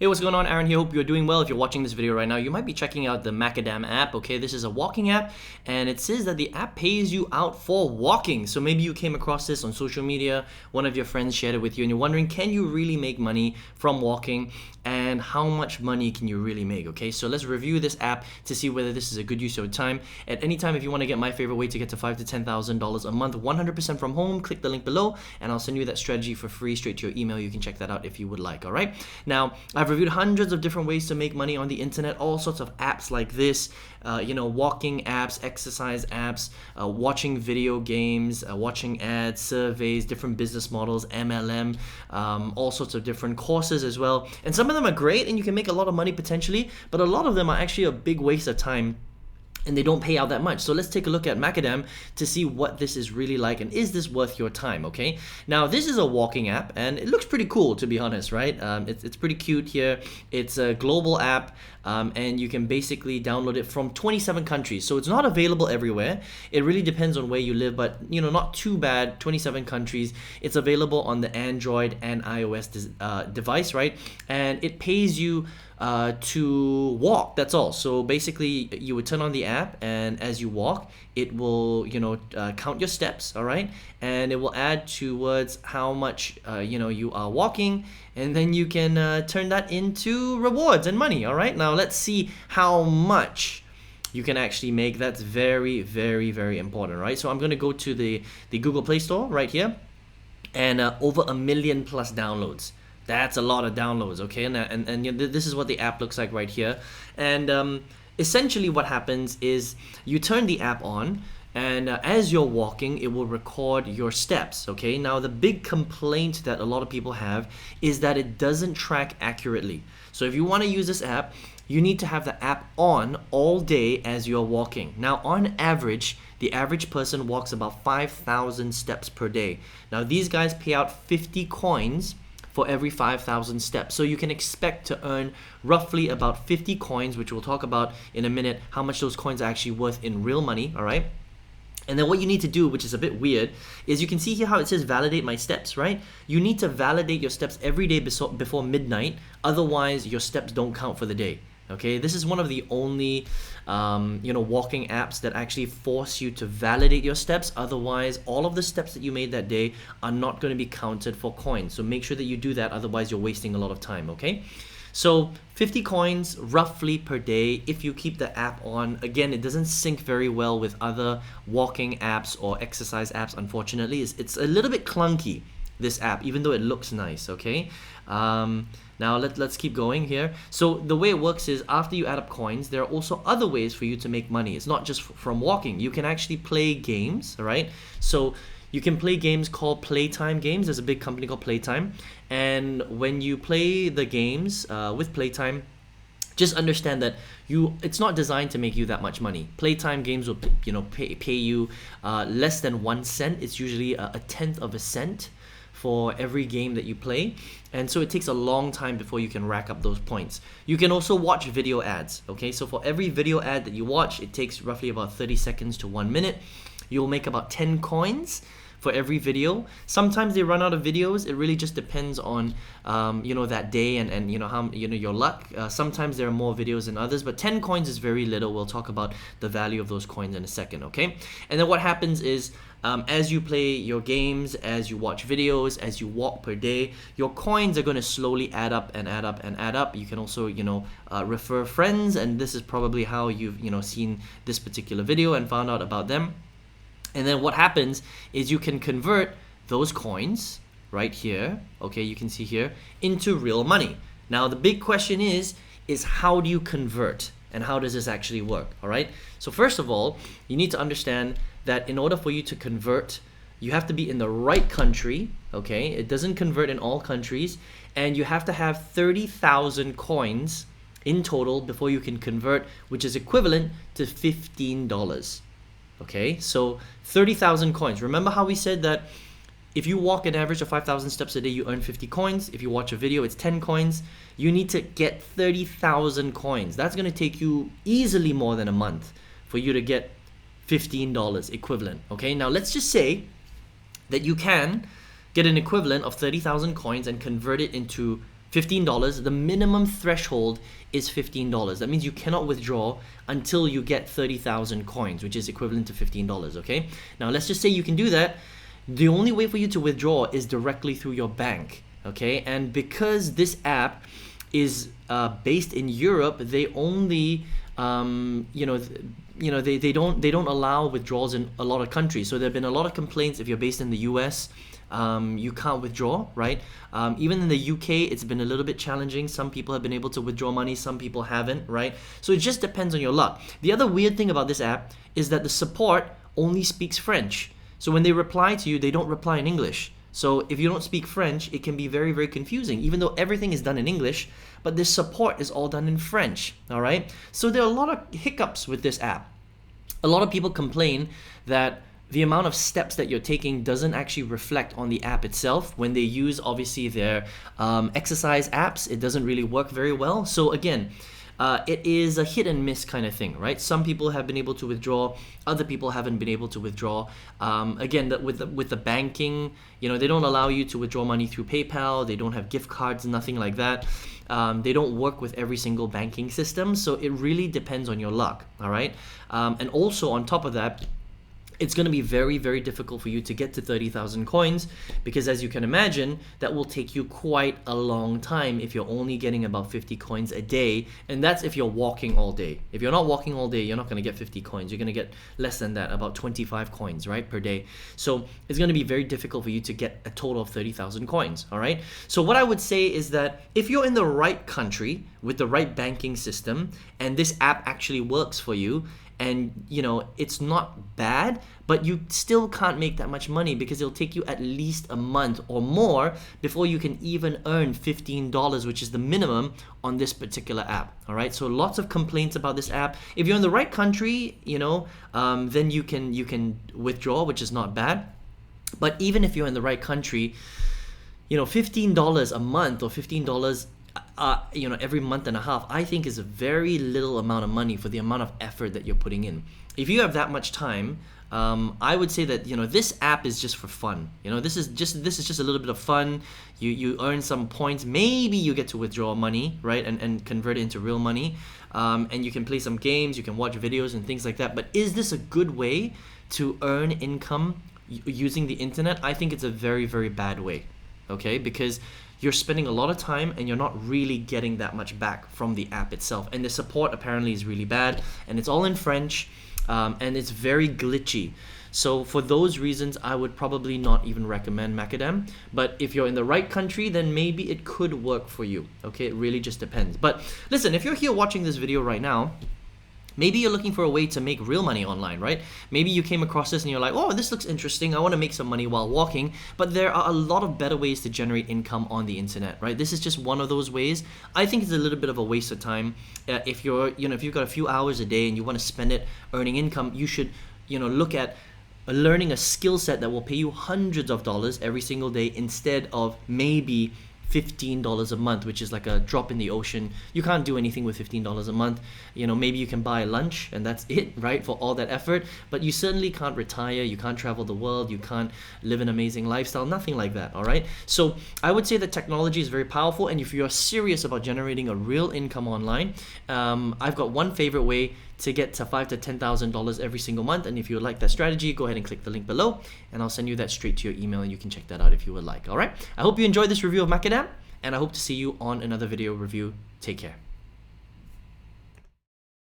Hey, what's going on? Aaron here. Hope you're doing well. If you're watching this video right now, you might be checking out the Macadam app. Okay, this is a walking app, and it says that the app pays you out for walking. So maybe you came across this on social media, one of your friends shared it with you, and you're wondering, can you really make money from walking? And how much money can you really make? Okay, so let's review this app to see whether this is a good use of time. At any time, if you want to get my favorite way to get to $5,000 to $10,000 a month, 100% from home, click the link below, and I'll send you that strategy for free straight to your email. You can check that out if you would like. All right. Now, I've reviewed hundreds of different ways to make money on the internet, all sorts of apps like this, walking apps, exercise apps, watching video games, watching ads, surveys, different business models, MLM, all sorts of different courses as well. And some of them are great and you can make a lot of money potentially, but a lot of them are actually a big waste of time and they don't pay out that much. So let's take a look at Macadam to see what this is really like and is this worth your time, okay? Now, this is a walking app and it looks pretty cool, to be honest, right? It's pretty cute here. It's a global app and you can basically download it from 27 countries. So it's not available everywhere. It really depends on where you live, but not too bad, 27 countries. It's available on the Android and iOS device, right? And it pays you to walk, that's all. So basically you would turn on the app and as you walk it will count your steps, all right, and it will add towards how much you are walking, and then you can turn that into rewards and money. All right, now let's see how much you can actually make. That's very, very, very important, right? So I'm going to go to the Google Play Store right here, and over 1 million plus downloads. That's a lot of downloads, okay? And this is what the app looks like right here. And essentially what happens is you turn the app on, and as you're walking, it will record your steps, okay? Now, the big complaint that a lot of people have is that it doesn't track accurately. So if you want to use this app, you need to have the app on all day as you're walking. Now, on average, the average person walks about 5,000 steps per day. Now, these guys pay out 50 coins for every 5,000 steps. So you can expect to earn roughly about 50 coins, which we'll talk about in a minute, how much those coins are actually worth in real money, all right? And then what you need to do, which is a bit weird, is you can see here how it says validate my steps, right? You need to validate your steps every day before midnight, otherwise your steps don't count for the day. Okay, this is one of the only walking apps that actually force you to validate your steps. Otherwise, all of the steps that you made that day are not going to be counted for coins. So make sure that you do that, otherwise you're wasting a lot of time, okay? So 50 coins roughly per day if you keep the app on. Again, it doesn't sync very well with other walking apps or exercise apps, unfortunately. It's a little bit clunky, this app, even though it looks nice, okay? Now let's keep going here. So the way it works is after you add up coins, there are also other ways for you to make money. It's not just from walking. You can actually play games, all right? So you can play games called Playtime games. There's a big company called Playtime. And when you play the games with Playtime, just understand that it's not designed to make you that much money. Playtime games will pay you less than 1 cent. It's usually a tenth of a cent for every game that you play, and so it takes a long time before you can rack up those points. You can also watch video ads, okay? So for every video ad that you watch, it takes roughly about 30 seconds to 1 minute. You'll make about 10 coins for every video. Sometimes they run out of videos. It really just depends on that day and how your luck. Sometimes there are more videos than others, but 10 coins is very little. We'll talk about the value of those coins in a second, okay? And then what happens is as you play your games, as you watch videos, as you walk per day, your coins are going to slowly add up and add up and add up. You can also refer friends, and this is probably how you've seen this particular video and found out about them. And then what happens is you can convert those coins right here, okay, you can see here, into real money. Now the big question is how do you convert and how does this actually work, all right? So first of all, you need to understand that in order for you to convert, you have to be in the right country, okay? It doesn't convert in all countries, and you have to have 30,000 coins in total before you can convert, which is equivalent to $15. Okay, so 30,000 coins. Remember how we said that if you walk an average of 5,000 steps a day, you earn 50 coins. If you watch a video, it's 10 coins. You need to get 30,000 coins. That's going to take you easily more than a month for you to get $15 equivalent. Okay, now let's just say that you can get an equivalent of 30,000 coins and convert it into $15. The minimum threshold is $15. That means you cannot withdraw until you get 30,000 coins, which is equivalent to $15, okay? Now, let's just say you can do that. The only way for you to withdraw is directly through your bank, okay? And because this app is based in Europe, they only, they don't allow withdrawals in a lot of countries. So there have been a lot of complaints if you're based in the US. You can't withdraw, right? Even in the UK, it's been a little bit challenging. Some people have been able to withdraw money, some people haven't, right? So it just depends on your luck. The other weird thing about this app is that the support only speaks French. So when they reply to you, they don't reply in English. So if you don't speak French, it can be very, very confusing, even though everything is done in English, but the support is all done in French, all right? So there are a lot of hiccups with this app. A lot of people complain that the amount of steps that you're taking doesn't actually reflect on the app itself. When they use, obviously, their exercise apps, it doesn't really work very well. So again, it is a hit and miss kind of thing, right? Some people have been able to withdraw, other people haven't been able to withdraw. Again, with the banking, they don't allow you to withdraw money through PayPal. They don't have gift cards, nothing like that. They don't work with every single banking system, so it really depends on your luck, all right? And also on top of that, it's going to be very, very difficult for you to get to 30,000 coins because, as you can imagine, that will take you quite a long time if you're only getting about 50 coins a day, and that's if you're walking all day. If you're not walking all day, you're not going to get 50 coins. You're going to get less than that, about 25 coins, right, per day. So it's going to be very difficult for you to get a total of 30,000 coins, all right? So what I would say is that if you're in the right country with the right banking system and this app actually works for you, and it's not bad, but you still can't make that much money because it'll take you at least a month or more before you can even earn $15, which is the minimum on this particular app. All right, so lots of complaints about this app. If you're in the right country, then you can withdraw, which is not bad. But even if you're in the right country, $15 a month or $15 every month and a half, I think is a very little amount of money for the amount of effort that you're putting in. If you have that much time, I would say that this app is just for fun. This is just a little bit of fun. You earn some points. Maybe you get to withdraw money, right, and convert it into real money. And you can play some games. You can watch videos and things like that. But is this a good way to earn income using the internet? I think it's a very, very bad way. Okay, because you're spending a lot of time and you're not really getting that much back from the app itself. And the support apparently is really bad, and it's all in French, and it's very glitchy. So for those reasons, I would probably not even recommend Macadam. But if you're in the right country, then maybe it could work for you. Okay, it really just depends. But listen, if you're here watching this video right now, maybe you're looking for a way to make real money online, right? Maybe you came across this and you're like, oh, this looks interesting. I want to make some money while walking. But there are a lot of better ways to generate income on the internet, right? This is just one of those ways. I think it's a little bit of a waste of time. If you've got a few hours a day and you want to spend it earning income, you should, look at learning a skill set that will pay you hundreds of dollars every single day instead of maybe $15 a month, which is like a drop in the ocean. You can't do anything with $15 a month. Maybe you can buy lunch and that's it, right, for all that effort, but you certainly can't retire, you can't travel the world, you can't live an amazing lifestyle, nothing like that, all right? So I would say that technology is very powerful, and if you're serious about generating a real income online, I've got one favorite way to get to $5,000 to $10,000 every single month. And if you would like that strategy, go ahead and click the link below and I'll send you that straight to your email, and you can check that out if you would like. All right, I hope you enjoyed this review of Macadam, and I hope to see you on another video review. Take care.